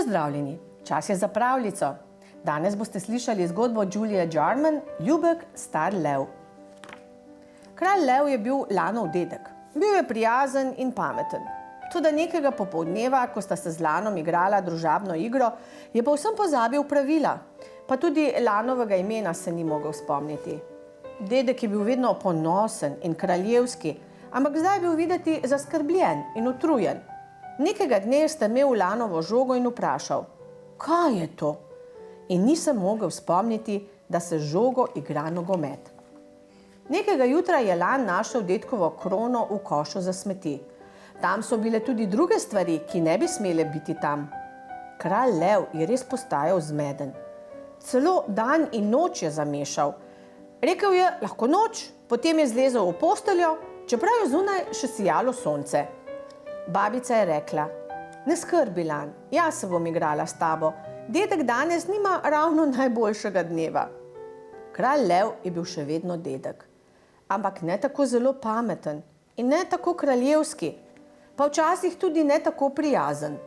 pozdravljeni, čas je za pravljico. Danes boste slišali zgodbo Julie Jarman, Ljubek star lev. Kralj lev je bil Lanov dedek. Bil je prijazen in pameten. Toda nekega popoldneva, ko sta se z Lanom igrala družabno igro, je povsem pozabil pravila, pa tudi Lanovega imena se ni mogel spomniti. Dedek je bil vedno ponosen in kraljevski, ampak zdaj je bil videti zaskrbljen in utrujen. Nekega dne je strmel v Lanovo žogo in vprašal, kaj je to? In ni se mogel spomniti, da se žogo igra nogomet. Nekega jutra je Lan našel dedkovo krono v košu za smeti. Tam so bile tudi druge stvari, ki ne bi smele biti tam. Kralj lev je res postajal zmeden. Celo dan in noč je zamešal. Rekel je, lahko noč, potem je zlezel v posteljo, čeprav je zunaj še sijalo sonce. Babica je rekla, ne skrbi, Lan, jaz se bom igrala s tabo. Dedek danes nima ravno najboljšega dneva. Kralj lev je bil še vedno dedek, ampak ne tako zelo pameten in ne tako kraljevski, pa včasih tudi ne tako prijazen.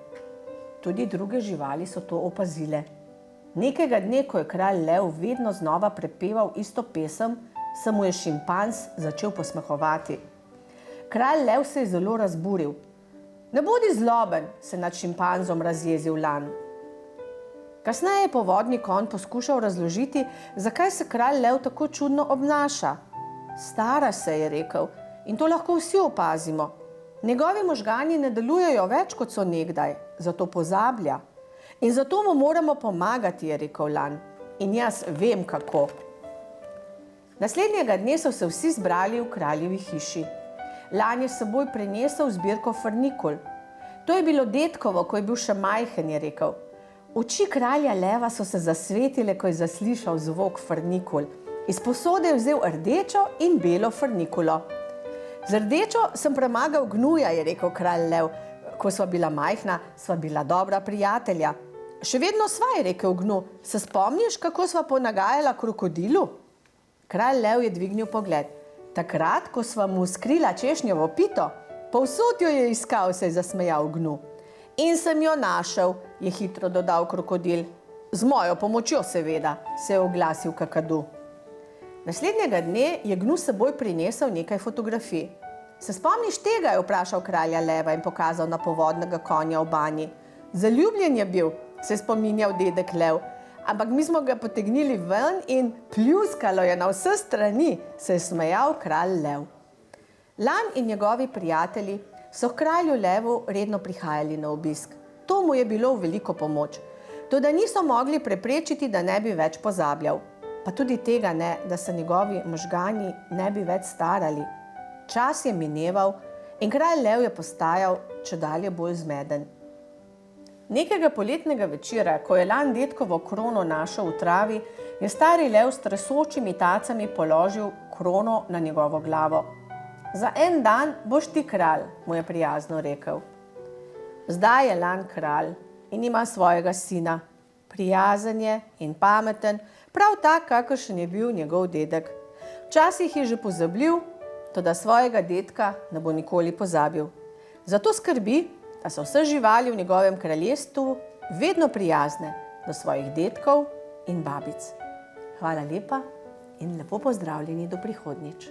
Tudi druge živali so to opazile. Nekega dne, ko je kralj lev vedno znova prepeval isto pesem, se mu je šimpanz začel posmehovati. Kralj lev se je zelo razburil. Ne bodi zloben, se nad šimpanzom razjezil Lan. Kasneje je povodni konj poskušal razložiti, zakaj se kralj lev tako čudno obnaša. Stara se, je rekel, in to lahko vsi opazimo. Njegovi možgani ne delujejo več, kot so nekdaj, zato pozablja. In zato mu moramo pomagati, je rekel Lan. In jaz vem, kako. Naslednjega dne so se vsi zbrali v kraljevi hiši. Lan je s seboj prinesel zbirko frnikul. To je bilo dedkovo, ko je bil še majhen, je rekel. Oči kralja leva so se zasvetile, ko je zaslišal zvok frnikul. Iz posode je vzel rdečo in belo frnikulo. Z rdečo sem premagal gnuja, je rekel kralj lev. Ko sva bila majhna, sva bila dobra prijatelja. Še vedno sva, je rekel gnu. Se spomniš, kako sva ponagajala krokodilu? Kralj lev je dvignil pogled. Takrat, ko sva mu skrila češnjevo pito, povsod jo je iskal, se je zasmejal gnu. In sem jo našel, je hitro dodal krokodil. Z mojo pomočjo, seveda, se je oglasil kakadu. Naslednjega dne je gnu s seboj prinesel nekaj fotografij. Se spomniš tega, je vprašal kralja leva in pokazal na povodnega konja v banji. Zaljubljen je bil, se je spominjal dedek lev. Ampak mi smo ga potegnili ven in pljuskalo je na vse strani, se je smejal kralj lev. Lan in njegovi prijatelji so k kralju levu redno prihajali na obisk. To mu je bilo v veliko pomoč. Toda niso mogli preprečiti, da ne bi več pozabljal. Pa tudi tega ne, da se njegovi možgani ne bi več starali. Čas je mineval in kralj lev je postajal čedalje bolj zmeden. Nekega poletnega večera, ko je Lan dedkovo krono našel v travi, je stari lev s tresočimi tacami položil krono na njegovo glavo. Za en dan boš ti kralj, mu je prijazno rekel. Zdaj je Lan kralj in ima svojega sina. Prijazen je in pameten, prav tak, kakršen je bil njegov dedek. Včasih je že pozabljiv, toda svojega dedka ne bo nikoli pozabil. Zato skrbi, da so vse živali v njegovem kraljestvu vedno prijazne do svojih dedkov in babic. Hvala lepa in lepo pozdravljeni do prihodnjič.